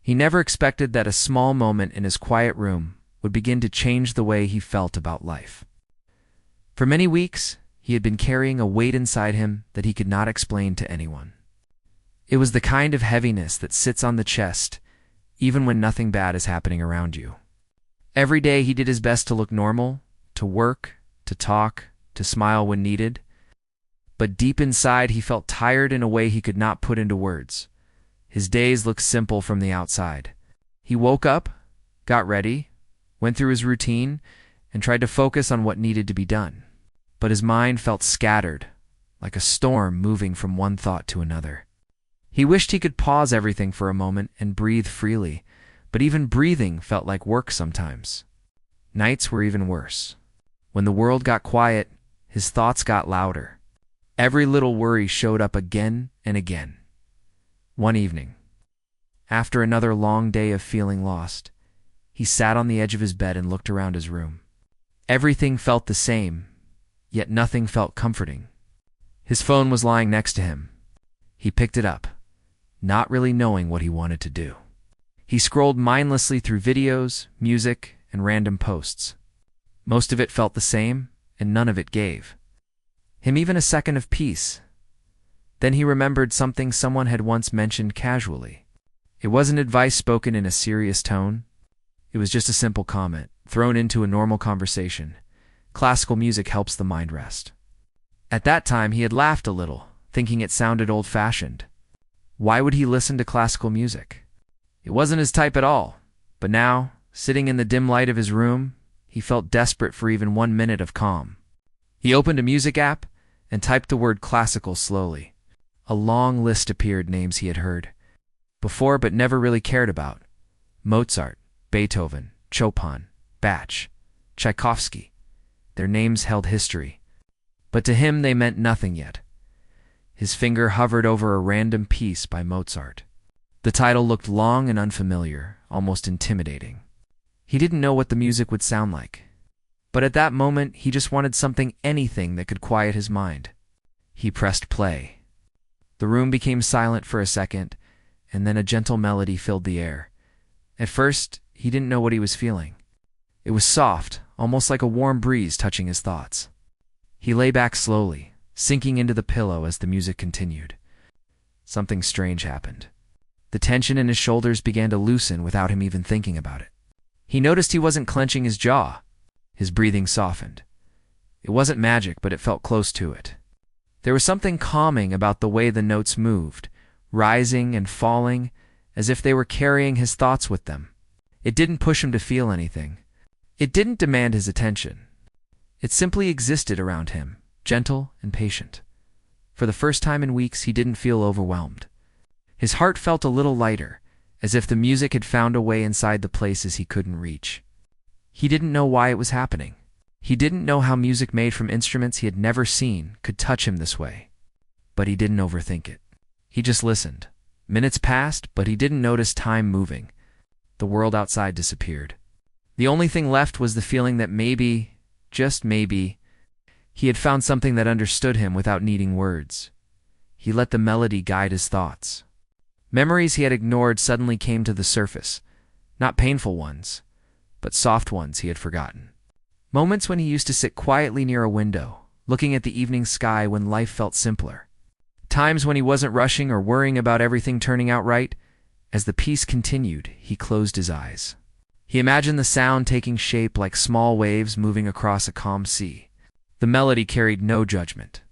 He never expected that a small moment in his quiet room would begin to change the way he felt about life. For many weeks, he had been carrying a weight inside him that he could not explain to anyone. It was the kind of heaviness that sits on the chest, even when nothing bad is happening around you. Every day he did his best to look normal, to work, to talk, to smile when needed. But deep inside he felt tired in a way he could not put into words. His days looked simple from the outside. He woke up, got ready, went through his routine, and tried to focus on what needed to be done. But his mind felt scattered, like a storm moving from one thought to another. He wished he could pause everything for a moment and breathe freely, but even breathing felt like work sometimes. Nights were even worse. When the world got quiet, his thoughts got louder. Every little worry showed up again and again. One evening, after another long day of feeling lost, he sat on the edge of his bed and looked around his room. Everything felt the same, yet nothing felt comforting. His phone was lying next to him. He picked it up, not really knowing what he wanted to do. He scrolled mindlessly through videos, music, and random posts. Most of it felt the same, and none of it gave him even a second of peace. Then he remembered something someone had once mentioned casually. It wasn't advice spoken in a serious tone. It was just a simple comment, thrown into a normal conversation. Classical music helps the mind rest. At that time, he had laughed a little, thinking it sounded old-fashioned. Why would he listen to classical music? It wasn't his type at all. But now, sitting in the dim light of his room, he felt desperate for even 1 minute of calm. He opened a music app and typed the word classical slowly. A long list appeared, names he had heard before but never really cared about. Mozart, Beethoven, Chopin, Bach, Tchaikovsky. Their names held history. But to him they meant nothing yet. His finger hovered over a random piece by Mozart. The title looked long and unfamiliar, almost intimidating. He didn't know what the music would sound like. But at that moment, he just wanted anything that could quiet his mind. He pressed play. The room became silent for a second, and then a gentle melody filled the air. At first, he didn't know what he was feeling. It was soft, almost like a warm breeze touching his thoughts. He lay back slowly, sinking into the pillow as the music continued. Something strange happened. The tension in his shoulders began to loosen without him even thinking about it. He noticed he wasn't clenching his jaw. His breathing softened. It wasn't magic, but it felt close to it. There was something calming about the way the notes moved, rising and falling, as if they were carrying his thoughts with them. It didn't push him to feel anything. It didn't demand his attention. It simply existed around him, gentle and patient. For the first time in weeks, he didn't feel overwhelmed. His heart felt a little lighter, as if the music had found a way inside the places he couldn't reach. He didn't know why it was happening. He didn't know how music made from instruments he had never seen could touch him this way. But he didn't overthink it. He just listened. Minutes passed, but he didn't notice time moving. The world outside disappeared. The only thing left was the feeling that maybe, just maybe, he had found something that understood him without needing words. He let the melody guide his thoughts. Memories he had ignored suddenly came to the surface. Not painful ones, but soft ones he had forgotten. Moments when he used to sit quietly near a window, looking at the evening sky when life felt simpler. Times when he wasn't rushing or worrying about everything turning out right. As the piece continued, he closed his eyes. He imagined the sound taking shape like small waves moving across a calm sea. The melody carried no judgment.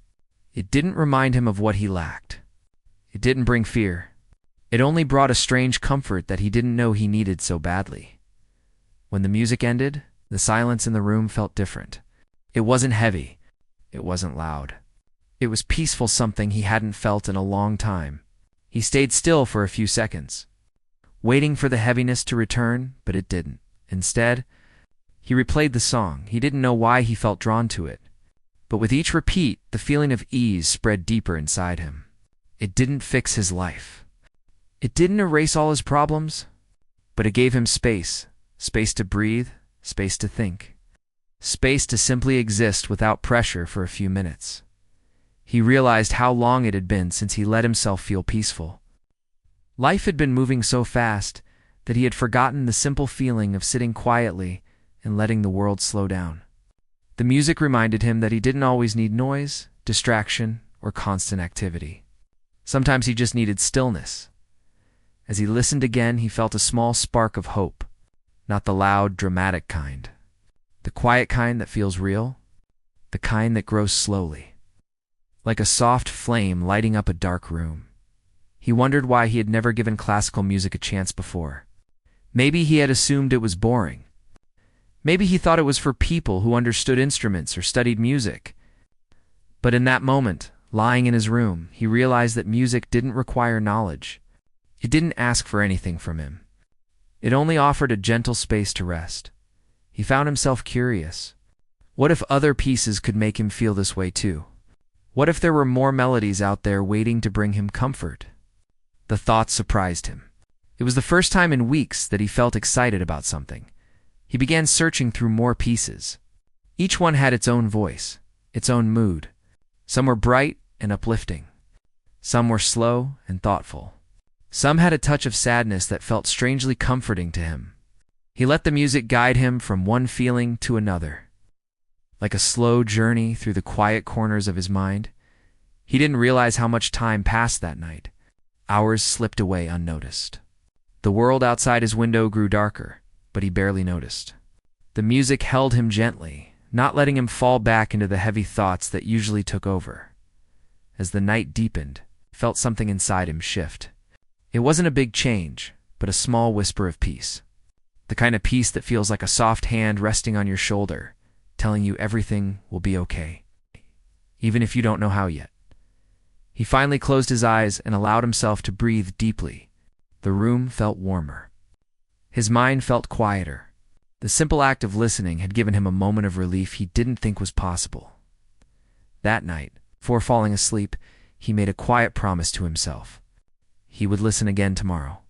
It didn't remind him of what he lacked. It didn't bring fear. It only brought a strange comfort that he didn't know he needed so badly. When the music ended, the silence in the room felt different. It wasn't heavy. It wasn't loud. It was peaceful, something he hadn't felt in a long time. He stayed still for a few seconds, waiting for the heaviness to return, but it didn't. Instead, he replayed the song. He didn't know why he felt drawn to it. But with each repeat, the feeling of ease spread deeper inside him. It didn't fix his life. It didn't erase all his problems, but it gave him space. Space to breathe, space to think. Space to simply exist without pressure for a few minutes. He realized how long it had been since he let himself feel peaceful. Life had been moving so fast that he had forgotten the simple feeling of sitting quietly and letting the world slow down. The music reminded him that he didn't always need noise, distraction, or constant activity. Sometimes he just needed stillness. As he listened again, he felt a small spark of hope, not the loud, dramatic kind. The quiet kind that feels real, the kind that grows slowly, like a soft flame lighting up a dark room. He wondered why he had never given classical music a chance before. Maybe he had assumed it was boring. Maybe he thought it was for people who understood instruments or studied music. But in that moment, lying in his room, he realized that music didn't require knowledge. It didn't ask for anything from him. It only offered a gentle space to rest. He found himself curious. What if other pieces could make him feel this way too? What if there were more melodies out there waiting to bring him comfort? The thought surprised him. It was the first time in weeks that he felt excited about something. He began searching through more pieces. Each one had its own voice, its own mood. Some were bright and uplifting. Some were slow and thoughtful. Some had a touch of sadness that felt strangely comforting to him. He let the music guide him from one feeling to another. Like a slow journey through the quiet corners of his mind, he didn't realize how much time passed that night. Hours slipped away unnoticed. The world outside his window grew darker, but he barely noticed. The music held him gently, not letting him fall back into the heavy thoughts that usually took over. As the night deepened, he felt something inside him shift. It wasn't a big change, but a small whisper of peace. The kind of peace that feels like a soft hand resting on your shoulder, telling you everything will be okay, even if you don't know how yet. He finally closed his eyes and allowed himself to breathe deeply. The room felt warmer. His mind felt quieter. The simple act of listening had given him a moment of relief he didn't think was possible. That night, before falling asleep, he made a quiet promise to himself. He would listen again tomorrow.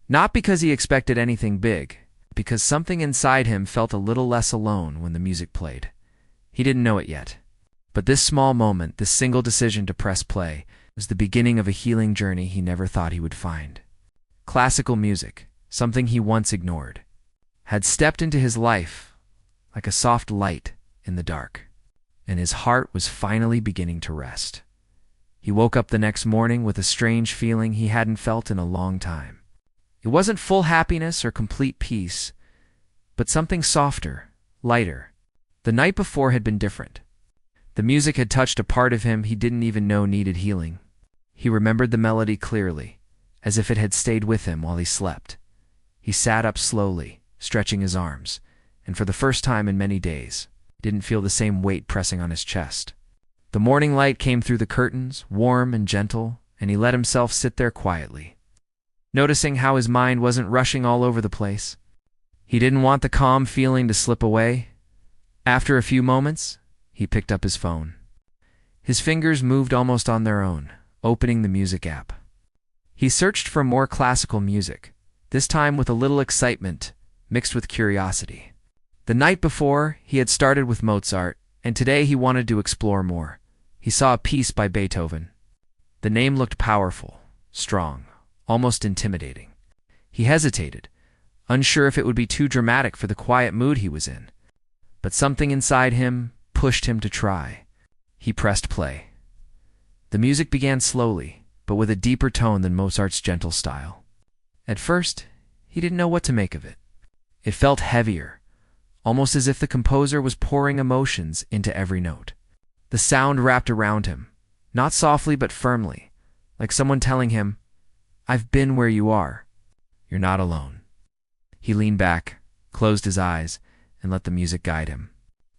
Not because he expected anything big, because something inside him felt a little less alone when the music played. He didn't know it yet. But this small moment, this single decision to press play, was the beginning of a healing journey he never thought he would find. Classical music, something he once ignored, had stepped into his life like a soft light in the dark, and his heart was finally beginning to rest. He woke up the next morning with a strange feeling he hadn't felt in a long time. It wasn't full happiness or complete peace, but something softer, lighter. The night before had been different. The music had touched a part of him he didn't even know needed healing. He remembered the melody clearly, as if it had stayed with him while he slept. He sat up slowly, stretching his arms, and for the first time in many days, didn't feel the same weight pressing on his chest. The morning light came through the curtains, warm and gentle, and he let himself sit there quietly, noticing how his mind wasn't rushing all over the place. He didn't want the calm feeling to slip away. After a few moments, he picked up his phone. His fingers moved almost on their own, opening the music app. He searched for more classical music, this time with a little excitement mixed with curiosity. The night before, he had started with Mozart, and today he wanted to explore more. He saw a piece by Beethoven. The name looked powerful, strong, almost intimidating. He hesitated, unsure if it would be too dramatic for the quiet mood he was in. But something inside him pushed him to try. He pressed play. The music began slowly, but with a deeper tone than Mozart's gentle style. At first, he didn't know what to make of it. It felt heavier, almost as if the composer was pouring emotions into every note. The sound wrapped around him, not softly but firmly, like someone telling him, "I've been where you are. You're not alone." He leaned back, closed his eyes, and let the music guide him.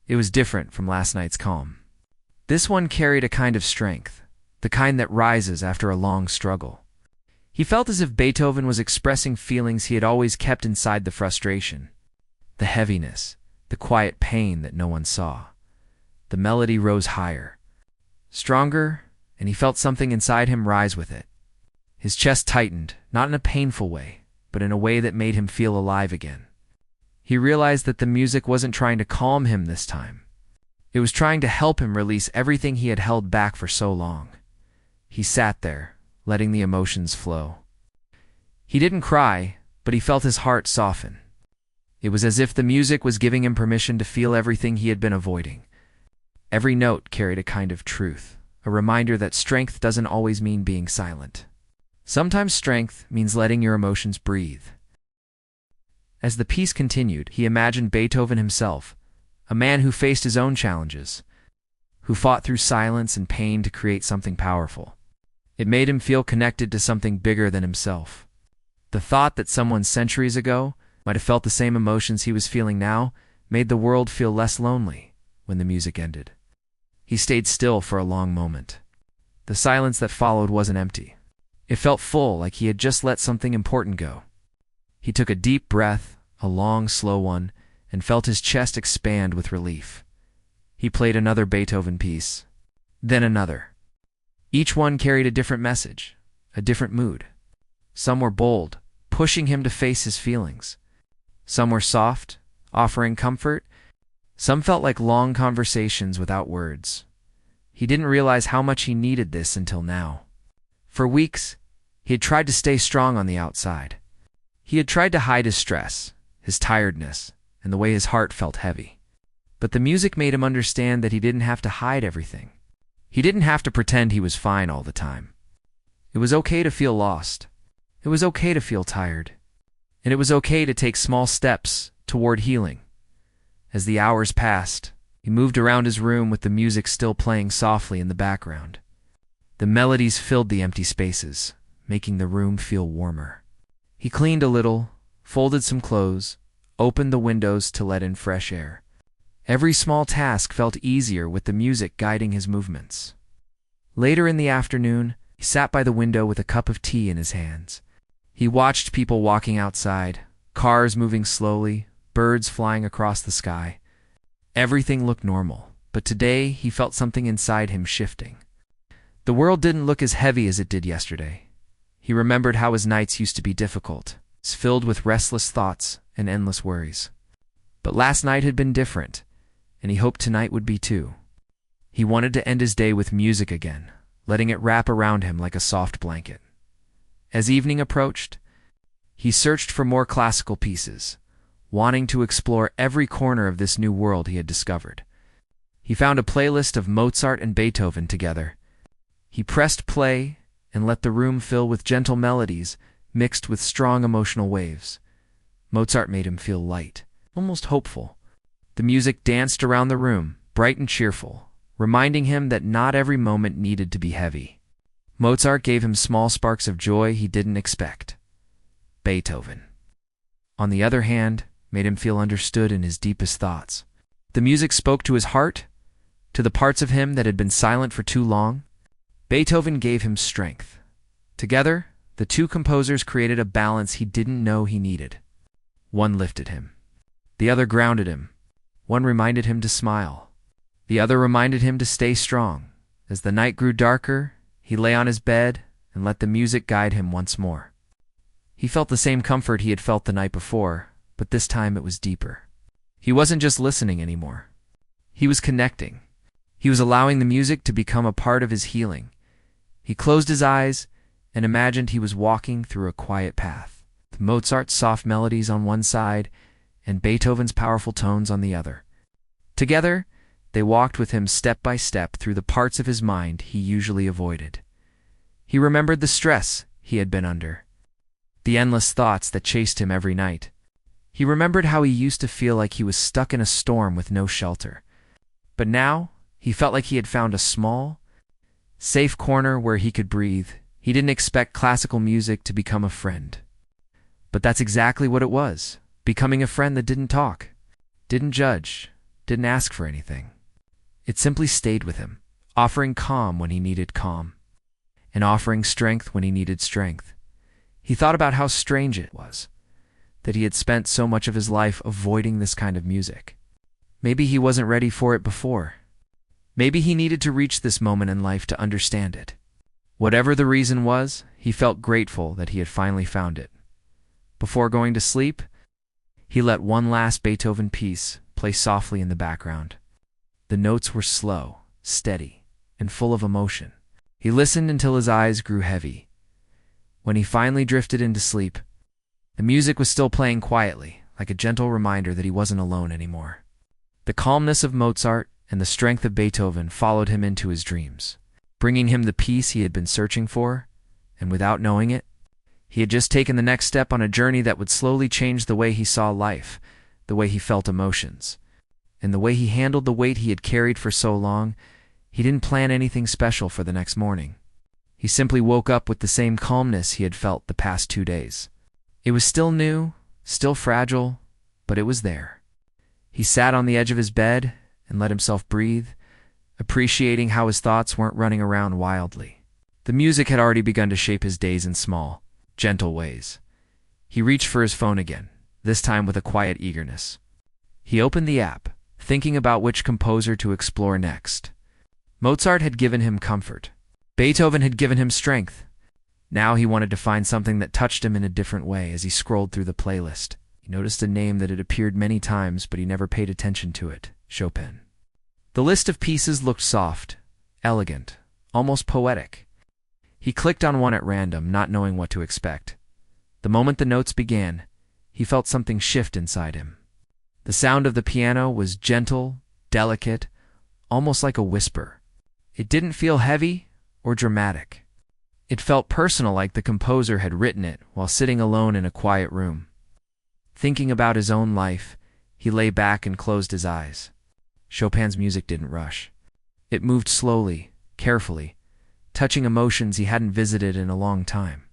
It was different from last night's calm. This one carried a kind of strength, the kind that rises after a long struggle. He felt as if Beethoven was expressing feelings he had always kept inside the frustration. The heaviness, the quiet pain that no one saw. The melody rose higher, stronger, and he felt something inside him rise with it. His chest tightened, not in a painful way, but in a way that made him feel alive again. He realized that the music wasn't trying to calm him this time. It was trying to help him release everything he had held back for so long. He sat there, letting the emotions flow. He didn't cry, but he felt his heart soften. It was as if the music was giving him permission to feel everything he had been avoiding. Every note carried a kind of truth, a reminder that strength doesn't always mean being silent. Sometimes strength means letting your emotions breathe. As the piece continued, he imagined Beethoven himself, a man who faced his own challenges, who fought through silence and pain to create something powerful. It made him feel connected to something bigger than himself. The thought that someone centuries ago might have felt the same emotions he was feeling now made the world feel less lonely when the music ended. He stayed still for a long moment. The silence that followed wasn't empty. It felt full, like he had just let something important go. He took a deep breath, a long, slow one, and felt his chest expand with relief. He played another Beethoven piece, then another. Each one carried a different message, a different mood. Some were bold, pushing him to face his feelings. Some were soft, offering comfort. Some felt like long conversations without words. He didn't realize how much he needed this until now. For weeks, he had tried to stay strong on the outside. He had tried to hide his stress, his tiredness, and the way his heart felt heavy. But the music made him understand that he didn't have to hide everything. He didn't have to pretend he was fine all the time. It was okay to feel lost. It was okay to feel tired. And it was okay to take small steps toward healing. As the hours passed, he moved around his room with the music still playing softly in the background. The melodies filled the empty spaces, making the room feel warmer. He cleaned a little, folded some clothes, opened the windows to let in fresh air. Every small task felt easier with the music guiding his movements. Later in the afternoon, he sat by the window with a cup of tea in his hands. He watched people walking outside, cars moving slowly, birds flying across the sky. Everything looked normal, but today he felt something inside him shifting. The world didn't look as heavy as it did yesterday. He remembered how his nights used to be difficult, filled with restless thoughts and endless worries. But last night had been different, and he hoped tonight would be too. He wanted to end his day with music again, letting it wrap around him like a soft blanket. As evening approached, he searched for more classical pieces, wanting to explore every corner of this new world he had discovered. He found a playlist of Mozart and Beethoven together. He pressed play and let the room fill with gentle melodies mixed with strong emotional waves. Mozart made him feel light, almost hopeful. The music danced around the room, bright and cheerful, reminding him that not every moment needed to be heavy. Mozart gave him small sparks of joy he didn't expect. Beethoven, on the other hand, made him feel understood in his deepest thoughts. The music spoke to his heart, to the parts of him that had been silent for too long. Beethoven gave him strength. Together, the two composers created a balance he didn't know he needed. One lifted him. The other grounded him. One reminded him to smile. The other reminded him to stay strong. As the night grew darker, he lay on his bed and let the music guide him once more. He felt the same comfort he had felt the night before, but this time it was deeper. He wasn't just listening anymore. He was connecting. He was allowing the music to become a part of his healing. He closed his eyes and imagined he was walking through a quiet path, with Mozart's soft melodies on one side and Beethoven's powerful tones on the other. Together, they walked with him step by step through the parts of his mind he usually avoided. He remembered the stress he had been under, the endless thoughts that chased him every night. He remembered how he used to feel like he was stuck in a storm with no shelter. But now, he felt like he had found a small, safe corner where he could breathe. He didn't expect classical music to become a friend. But that's exactly what it was, becoming a friend that didn't talk, didn't judge, didn't ask for anything. It simply stayed with him, offering calm when he needed calm, and offering strength when he needed strength. He thought about how strange it was that he had spent so much of his life avoiding this kind of music. Maybe he wasn't ready for it before. Maybe he needed to reach this moment in life to understand it. Whatever the reason was, he felt grateful that he had finally found it. Before going to sleep, he let one last Beethoven piece play softly in the background. The notes were slow, steady, and full of emotion. He listened until his eyes grew heavy. When he finally drifted into sleep, The music was still playing quietly, like a gentle reminder that he wasn't alone anymore. The calmness of Mozart and the strength of Beethoven followed him into his dreams, bringing him the peace he had been searching for, and without knowing it, he had just taken the next step on a journey that would slowly change the way he saw life, the way he felt emotions, and the way he handled the weight he had carried for so long. He didn't plan anything special for the next morning. He simply woke up with the same calmness he had felt the past 2 days. It was still new, still fragile, but it was there. He sat on the edge of his bed and let himself breathe, appreciating how his thoughts weren't running around wildly. The music had already begun to shape his days in small, gentle ways. He reached for his phone again, this time with a quiet eagerness. He opened the app, thinking about which composer to explore next. Mozart had given him comfort. Beethoven had given him strength. Now he wanted to find something that touched him in a different way. As he scrolled through the playlist, he noticed a name that had appeared many times, but he never paid attention to it: Chopin. The list of pieces looked soft, elegant, almost poetic. He clicked on one at random, not knowing what to expect. The moment the notes began, he felt something shift inside him. The sound of the piano was gentle, delicate, almost like a whisper. It didn't feel heavy or dramatic. It felt personal, like the composer had written it while sitting alone in a quiet room. Thinking about his own life, he lay back and closed his eyes. Chopin's music didn't rush. It moved slowly, carefully, touching emotions he hadn't visited in a long time.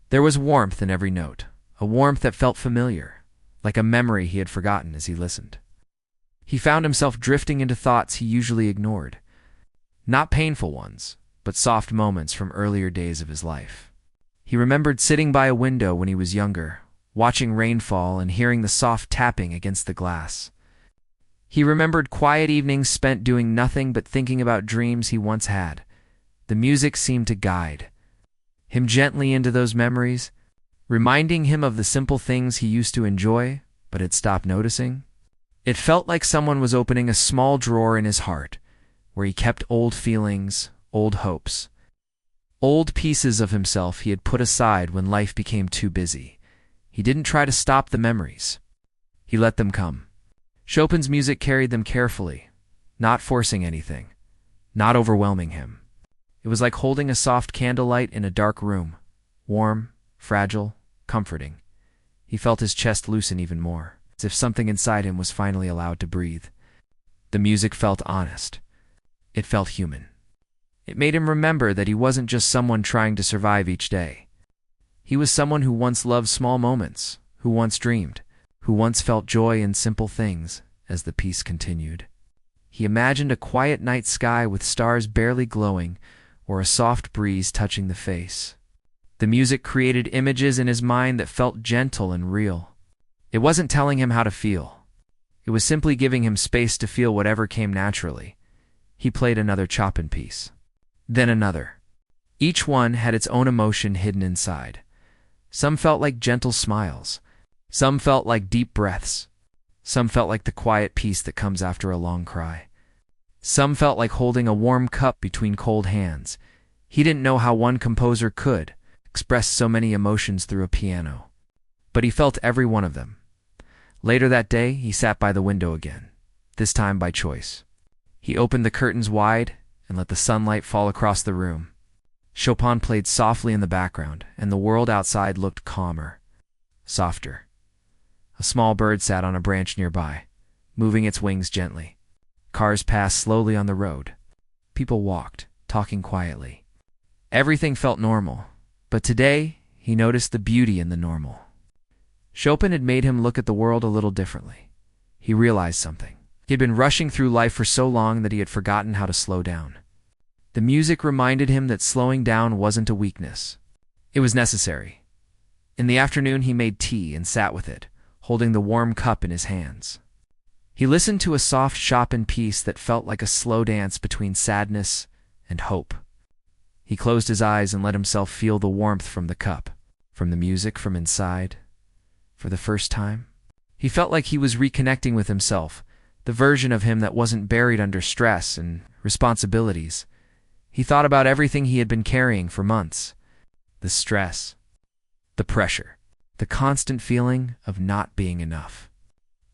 There was warmth in every note, a warmth that felt familiar, like a memory he had forgotten as he listened. He found himself drifting into thoughts he usually ignored. Not painful ones, but soft moments from earlier days of his life. He remembered sitting by a window when he was younger, watching rainfall and hearing the soft tapping against the glass. He remembered quiet evenings spent doing nothing but thinking about dreams he once had. The music seemed to guide him gently into those memories, reminding him of the simple things he used to enjoy but had stopped noticing. It felt like someone was opening a small drawer in his heart, where he kept old feelings, old hopes, old pieces of himself he had put aside when life became too busy. He didn't try to stop the memories. He let them come. Chopin's music carried them carefully, not forcing anything, not overwhelming him. It was like holding a soft candlelight in a dark room, warm, fragile, comforting. He felt his chest loosen even more, as if something inside him was finally allowed to breathe. The music felt honest. It felt human. It made him remember that he wasn't just someone trying to survive each day. He was someone who once loved small moments, who once dreamed, who once felt joy in simple things. As the piece continued, he imagined a quiet night sky with stars barely glowing, or a soft breeze touching the face. The music created images in his mind that felt gentle and real. It wasn't telling him how to feel. It was simply giving him space to feel whatever came naturally. He played another Chopin piece, then another. Each one had its own emotion hidden inside. Some felt like gentle smiles. Some felt like deep breaths. Some felt like the quiet peace that comes after a long cry. Some felt like holding a warm cup between cold hands. He didn't know how one composer could express so many emotions through a piano, but he felt every one of them. Later that day, he sat by the window again, this time by choice. He opened the curtains wide and let the sunlight fall across the room. Chopin played softly in the background, and the world outside looked calmer, softer. A small bird sat on a branch nearby, moving its wings gently. Cars passed slowly on the road. People walked, talking quietly. Everything felt normal, but today he noticed the beauty in the normal. Chopin had made him look at the world a little differently. He realized something. He had been rushing through life for so long that he had forgotten how to slow down. The music reminded him that slowing down wasn't a weakness. It was necessary. In the afternoon, he made tea and sat with it, holding the warm cup in his hands. He listened to a soft Chopin piece that felt like a slow dance between sadness and hope. He closed his eyes and let himself feel the warmth from the cup, from the music from inside. For the first time, he felt like he was reconnecting with himself, the version of him that wasn't buried under stress and responsibilities. He thought about everything he had been carrying for months. The stress, the pressure, the constant feeling of not being enough.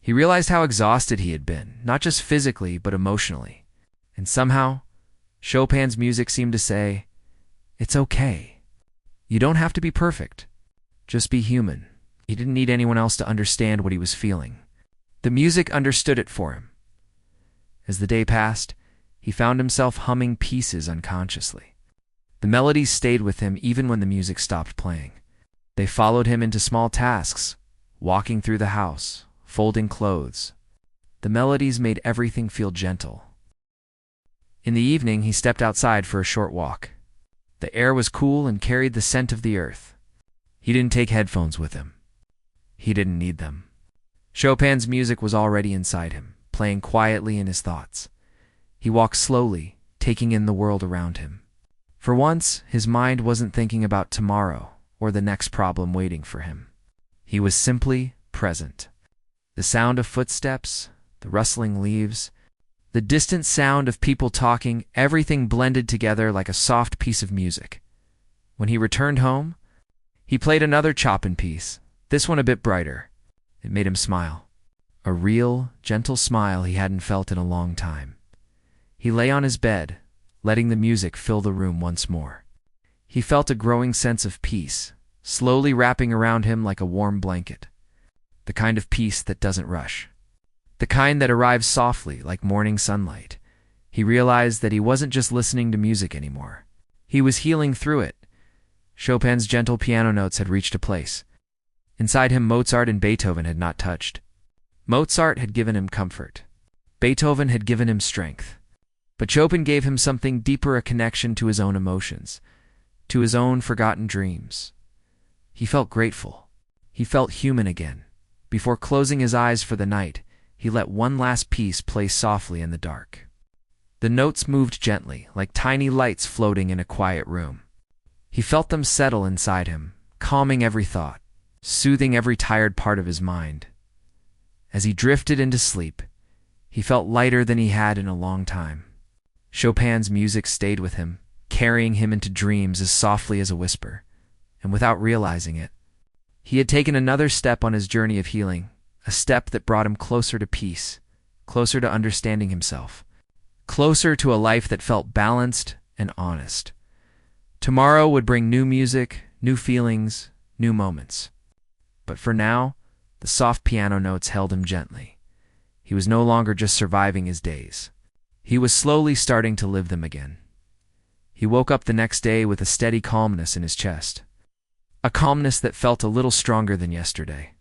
He realized how exhausted he had been, not just physically, but emotionally. And somehow, Chopin's music seemed to say, "It's okay. You don't have to be perfect. Just be human." He didn't need anyone else to understand what he was feeling. The music understood it for him. As the day passed, he found himself humming pieces unconsciously. The melodies stayed with him even when the music stopped playing. They followed him into small tasks, walking through the house, folding clothes. The melodies made everything feel gentle. In the evening, he stepped outside for a short walk. The air was cool and carried the scent of the earth. He didn't take headphones with him. He didn't need them. Chopin's music was already inside him, playing quietly in his thoughts. He walked slowly, taking in the world around him. For once, his mind wasn't thinking about tomorrow or the next problem waiting for him. He was simply present. The sound of footsteps, the rustling leaves, the distant sound of people talking, everything blended together like a soft piece of music. When he returned home, he played another Chopin piece, this one a bit brighter. It made him smile. A real, gentle smile he hadn't felt in a long time. He lay on his bed, letting the music fill the room once more. He felt a growing sense of peace, slowly wrapping around him like a warm blanket. The kind of peace that doesn't rush. The kind that arrives softly, like morning sunlight. He realized that he wasn't just listening to music anymore. He was healing through it. Chopin's gentle piano notes had reached a place. Inside him, Mozart and Beethoven had not touched. Mozart had given him comfort. Beethoven had given him strength. But Chopin gave him something deeper, a connection to his own emotions, to his own forgotten dreams. He felt grateful. He felt human again. Before closing his eyes for the night, he let one last piece play softly in the dark. The notes moved gently, like tiny lights floating in a quiet room. He felt them settle inside him, calming every thought, soothing every tired part of his mind. As he drifted into sleep, he felt lighter than he had in a long time. Chopin's music stayed with him, carrying him into dreams as softly as a whisper. And without realizing it, he had taken another step on his journey of healing, a step that brought him closer to peace, closer to understanding himself, closer to a life that felt balanced and honest. Tomorrow would bring new music, new feelings, new moments. But for now, the soft piano notes held him gently. He was no longer just surviving his days. He was slowly starting to live them again. He woke up the next day with a steady calmness in his chest. A calmness that felt a little stronger than yesterday.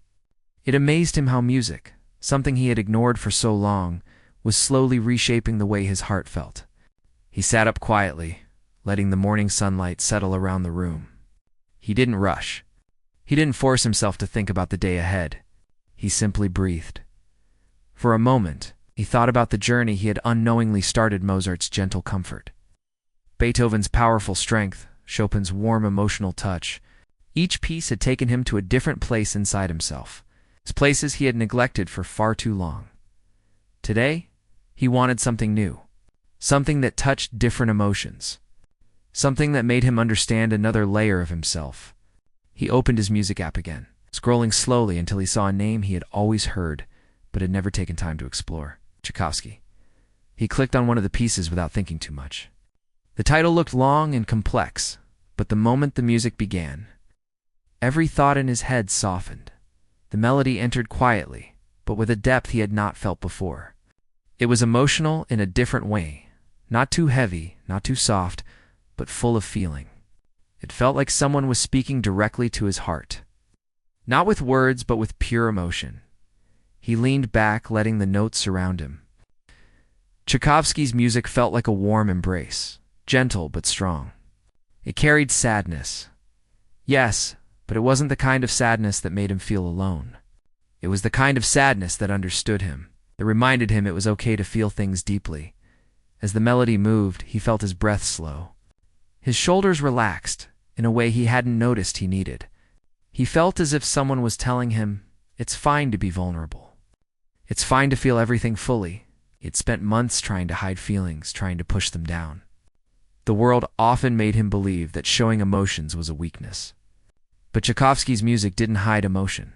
It amazed him how music, something he had ignored for so long, was slowly reshaping the way his heart felt. He sat up quietly, letting the morning sunlight settle around the room. He didn't rush. He didn't force himself to think about the day ahead. He simply breathed. For a moment, he thought about the journey he had unknowingly started, Mozart's gentle comfort, Beethoven's powerful strength, Chopin's warm emotional touch. Each piece had taken him to a different place inside himself, places he had neglected for far too long. Today, he wanted something new, something that touched different emotions, something that made him understand another layer of himself. He opened his music app again, scrolling slowly until he saw a name he had always heard, but had never taken time to explore: Tchaikovsky. He clicked on one of the pieces without thinking too much. The title looked long and complex, but the moment the music began, every thought in his head softened. The melody entered quietly, but with a depth he had not felt before. It was emotional in a different way, not too heavy, not too soft, but full of feeling. It felt like someone was speaking directly to his heart. Not with words, but with pure emotion. He leaned back, letting the notes surround him. Tchaikovsky's music felt like a warm embrace, gentle but strong. It carried sadness. Yes, but it wasn't the kind of sadness that made him feel alone. It was the kind of sadness that understood him, that reminded him it was okay to feel things deeply. As the melody moved, he felt his breath slow. His shoulders relaxed in a way he hadn't noticed he needed. He felt as if someone was telling him, it's fine to be vulnerable. It's fine to feel everything fully. He'd spent months trying to hide feelings, trying to push them down. The world often made him believe that showing emotions was a weakness. But Tchaikovsky's music didn't hide emotion.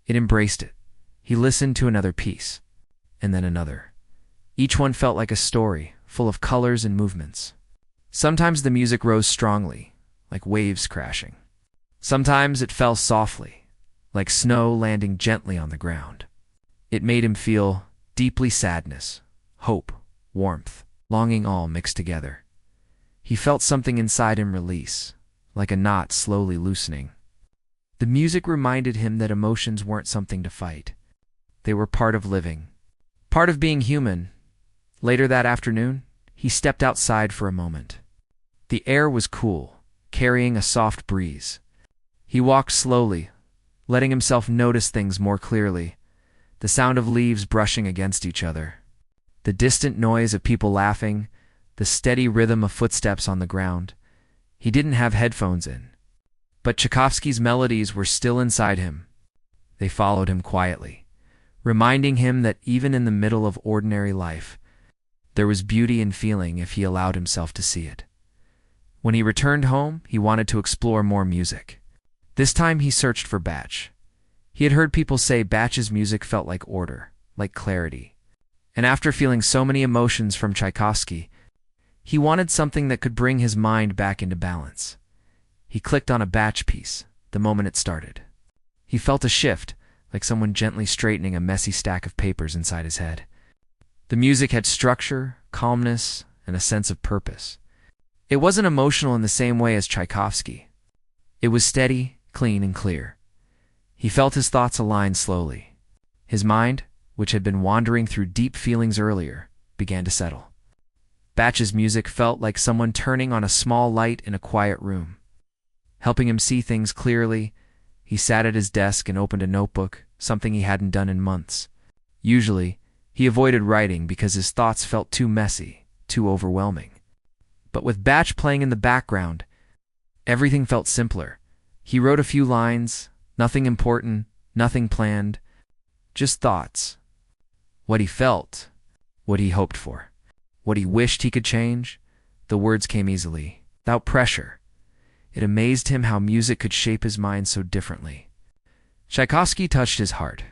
It embraced it. He listened to another piece, and then another. Each one felt like a story, full of colors and movements. Sometimes the music rose strongly, like waves crashing. Sometimes it fell softly, like snow landing gently on the ground. It made him feel deeply sadness, hope, warmth, longing all mixed together. He felt something inside him release, like a knot slowly loosening. The music reminded him that emotions weren't something to fight. They were part of living, part of being human. Later that afternoon, he stepped outside for a moment. The air was cool, carrying a soft breeze. He walked slowly, letting himself notice things more clearly. The sound of leaves brushing against each other, the distant noise of people laughing, the steady rhythm of footsteps on the ground. He didn't have headphones in, but Tchaikovsky's melodies were still inside him. They followed him quietly, reminding him that even in the middle of ordinary life, there was beauty in feeling if he allowed himself to see it. When he returned home, he wanted to explore more music. This time he searched for Bach. He had heard people say Bach's music felt like order, like clarity. And after feeling so many emotions from Tchaikovsky, he wanted something that could bring his mind back into balance. He clicked on a Bach piece the moment it started. He felt a shift, like someone gently straightening a messy stack of papers inside his head. The music had structure, calmness, and a sense of purpose. It wasn't emotional in the same way as Tchaikovsky. It was steady, clean, and clear. He felt his thoughts align slowly. His mind, which had been wandering through deep feelings earlier, began to settle. Bach's music felt like someone turning on a small light in a quiet room. Helping him see things clearly, he sat at his desk and opened a notebook, something he hadn't done in months. Usually, he avoided writing because his thoughts felt too messy, too overwhelming. But with Bach playing in the background, everything felt simpler. He wrote a few lines, nothing important, nothing planned, just thoughts. What he felt, what he hoped for, what he wished he could change. The words came easily, without pressure. It amazed him how music could shape his mind so differently. Tchaikovsky touched his heart.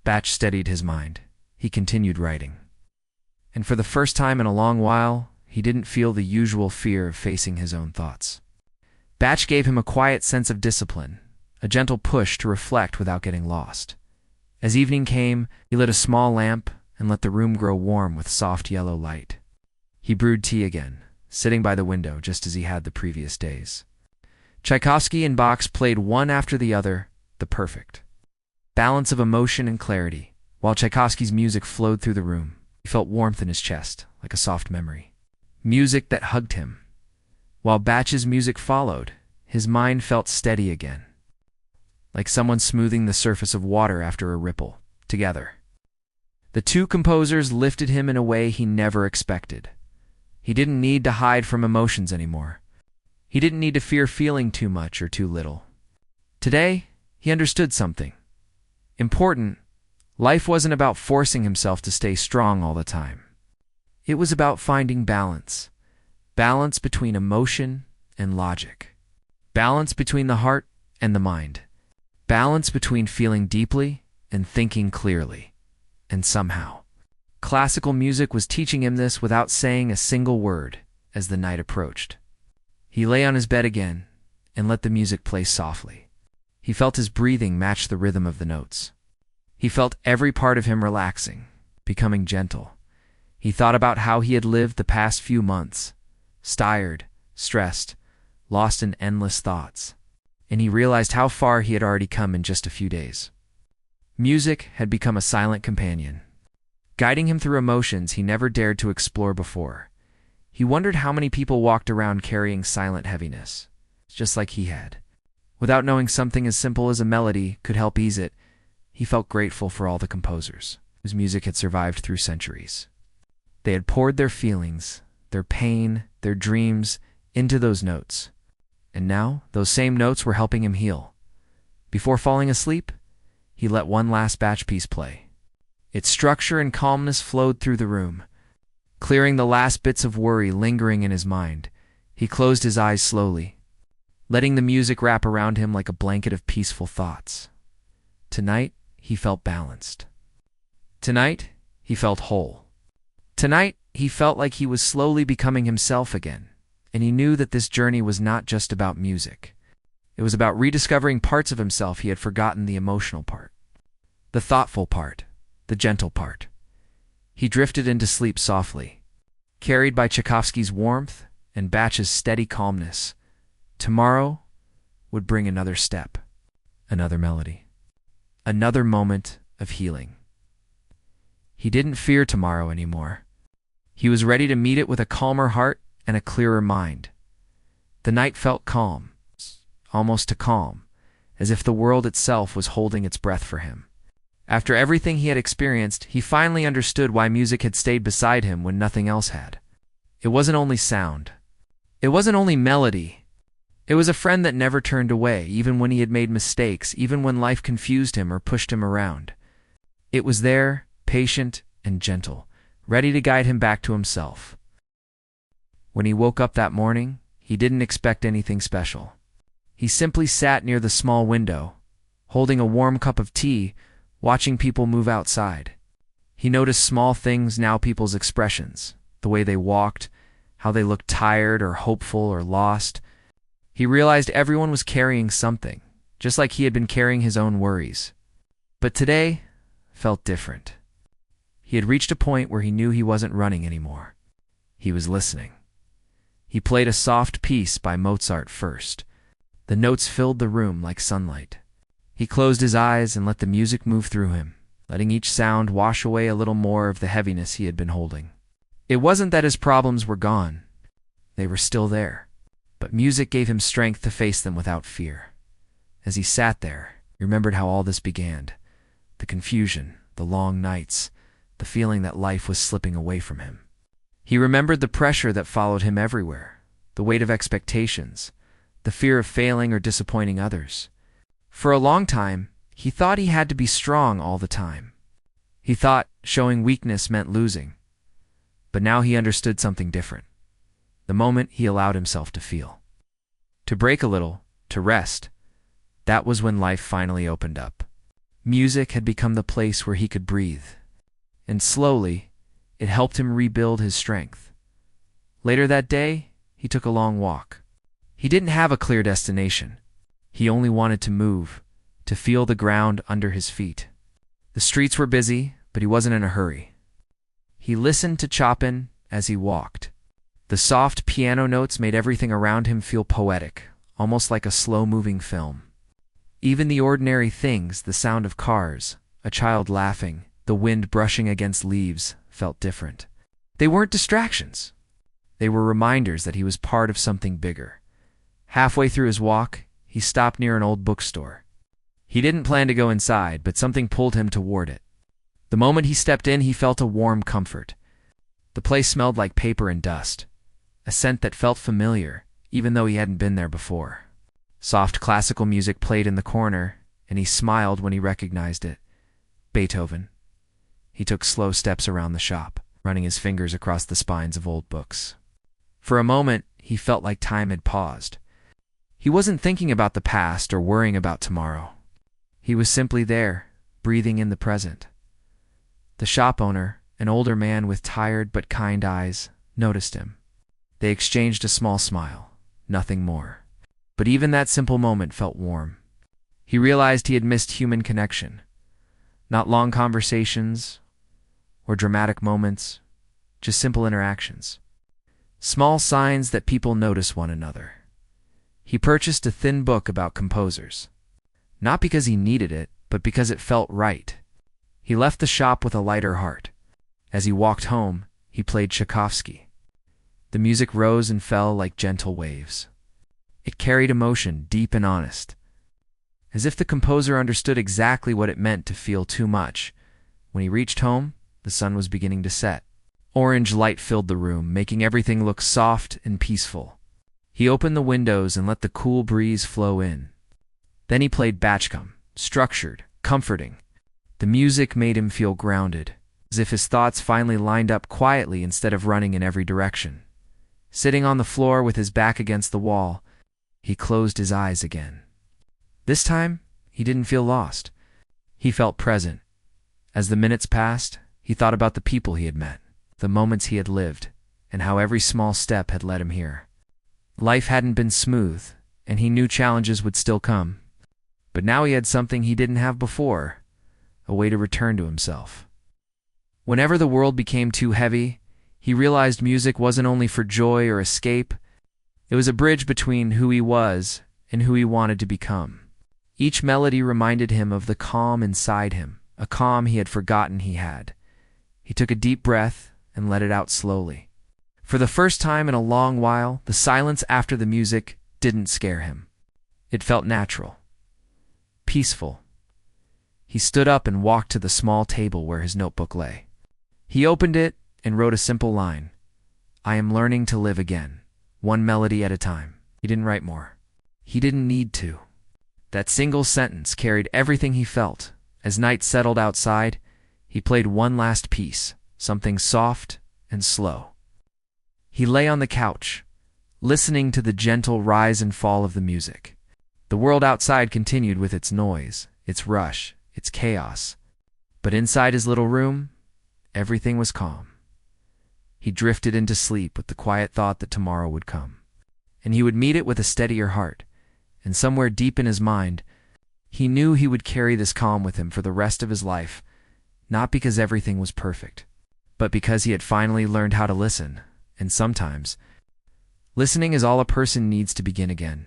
Bach steadied his mind. He continued writing. And for the first time in a long while, he didn't feel the usual fear of facing his own thoughts. Bach gave him a quiet sense of discipline, a gentle push to reflect without getting lost. As evening came, he lit a small lamp and let the room grow warm with soft yellow light. He brewed tea again, sitting by the window just as he had the previous days. Tchaikovsky and Bach played one after the other, the perfect balance of emotion and clarity. While Tchaikovsky's music flowed through the room, he felt warmth in his chest, like a soft memory. Music that hugged him. While Bach's music followed, his mind felt steady again, like someone smoothing the surface of water after a ripple, together. The two composers lifted him in a way he never expected. He didn't need to hide from emotions anymore. He didn't need to fear feeling too much or too little. Today, he understood something important. Life wasn't about forcing himself to stay strong all the time. It was about finding balance. Balance between emotion and logic. Balance between the heart and the mind. Balance between feeling deeply and thinking clearly. And somehow, classical music was teaching him this without saying a single word as the night approached. He lay on his bed again and let the music play softly. He felt his breathing match the rhythm of the notes. He felt every part of him relaxing, becoming gentle. He thought about how he had lived the past few months, tired, stressed, lost in endless thoughts, and he realized how far he had already come in just a few days. Music had become a silent companion, guiding him through emotions he never dared to explore before. He wondered how many people walked around carrying silent heaviness, just like he had. Without knowing something as simple as a melody could help ease it, he felt grateful for all the composers whose music had survived through centuries. They had poured their feelings, their pain, their dreams into those notes. And now, those same notes were helping him heal. Before falling asleep, he let one last Bach piece play. Its structure and calmness flowed through the room, clearing the last bits of worry lingering in his mind. He closed his eyes slowly, letting the music wrap around him like a blanket of peaceful thoughts. Tonight, he felt balanced. Tonight, he felt whole. Tonight, he felt like he was slowly becoming himself again, and he knew that this journey was not just about music. It was about rediscovering parts of himself he had forgotten: the emotional part, the thoughtful part, the gentle part. He drifted into sleep softly, carried by Tchaikovsky's warmth and Bach's steady calmness. Tomorrow would bring another step, another melody, another moment of healing. He didn't fear tomorrow anymore. He was ready to meet it with a calmer heart and a clearer mind. The night felt calm, almost too calm, as if the world itself was holding its breath for him. After everything he had experienced, he finally understood why music had stayed beside him when nothing else had. It wasn't only sound. It wasn't only melody. It was a friend that never turned away, even when he had made mistakes, even when life confused him or pushed him around. It was there, patient and gentle, ready to guide him back to himself. When he woke up that morning, he didn't expect anything special. He simply sat near the small window, holding a warm cup of tea, watching people move outside. He noticed small things now, people's expressions, the way they walked, how they looked tired or hopeful or lost. He realized everyone was carrying something, just like he had been carrying his own worries. But today felt different. He had reached a point where he knew he wasn't running anymore. He was listening. He played a soft piece by Mozart first. The notes filled the room like sunlight. He closed his eyes and let the music move through him, letting each sound wash away a little more of the heaviness he had been holding. It wasn't that his problems were gone. They were still there. But music gave him strength to face them without fear. As he sat there, he remembered how all this began. The confusion, the long nights, the feeling that life was slipping away from him. He remembered the pressure that followed him everywhere, the weight of expectations, the fear of failing or disappointing others. For a long time, he thought he had to be strong all the time. He thought showing weakness meant losing. But now he understood something different. The moment he allowed himself to feel, to break a little, to rest, that was when life finally opened up. Music had become the place where he could breathe, and slowly, it helped him rebuild his strength. Later that day, he took a long walk. He didn't have a clear destination. He only wanted to move, to feel the ground under his feet. The streets were busy, but he wasn't in a hurry. He listened to Chopin as he walked. The soft piano notes made everything around him feel poetic, almost like a slow-moving film. Even the ordinary things, the sound of cars, a child laughing, the wind brushing against leaves, felt different. They weren't distractions. They were reminders that he was part of something bigger. Halfway through his walk, he stopped near an old bookstore. He didn't plan to go inside, but something pulled him toward it. The moment he stepped in, he felt a warm comfort. The place smelled like paper and dust, a scent that felt familiar, even though he hadn't been there before. Soft classical music played in the corner, and he smiled when he recognized it. Beethoven. He took slow steps around the shop, running his fingers across the spines of old books. For a moment, he felt like time had paused. He wasn't thinking about the past or worrying about tomorrow. He was simply there, breathing in the present. The shop owner, an older man with tired but kind eyes, noticed him. They exchanged a small smile, nothing more. But even that simple moment felt warm. He realized he had missed human connection. Not long conversations or dramatic moments, just simple interactions. Small signs that people notice one another. He purchased a thin book about composers. Not because he needed it, but because it felt right. He left the shop with a lighter heart. As he walked home, he played Tchaikovsky. The music rose and fell like gentle waves. It carried emotion, deep and honest. As if the composer understood exactly what it meant to feel too much. When he reached home, the sun was beginning to set. Orange light filled the room, making everything look soft and peaceful. He opened the windows and let the cool breeze flow in. Then he played Bach, structured, comforting. The music made him feel grounded, as if his thoughts finally lined up quietly instead of running in every direction. Sitting on the floor with his back against the wall, He closed his eyes again. This time, he didn't feel lost. He felt present. As the minutes passed, he thought about the people he had met, the moments he had lived, and how every small step had led him here. Life hadn't been smooth, and he knew challenges would still come. But now he had something he didn't have before, a way to return to himself. Whenever the world became too heavy, he realized music wasn't only for joy or escape. It was a bridge between who he was and who he wanted to become. Each melody reminded him of the calm inside him, a calm he had forgotten he had. He took a deep breath and let it out slowly. For the first time in a long while, the silence after the music didn't scare him. It felt natural, peaceful. He stood up and walked to the small table where his notebook lay. He opened it and wrote a simple line. I am learning to live again, one melody at a time. He didn't write more. He didn't need to. That single sentence carried everything he felt. As night settled outside, he played one last piece, something soft and slow. He lay on the couch, listening to the gentle rise and fall of the music. The world outside continued with its noise, its rush, its chaos. But inside his little room, everything was calm. He drifted into sleep with the quiet thought that tomorrow would come, and he would meet it with a steadier heart. And somewhere deep in his mind, he knew he would carry this calm with him for the rest of his life, not because everything was perfect, but because he had finally learned how to listen. And sometimes, listening is all a person needs to begin again.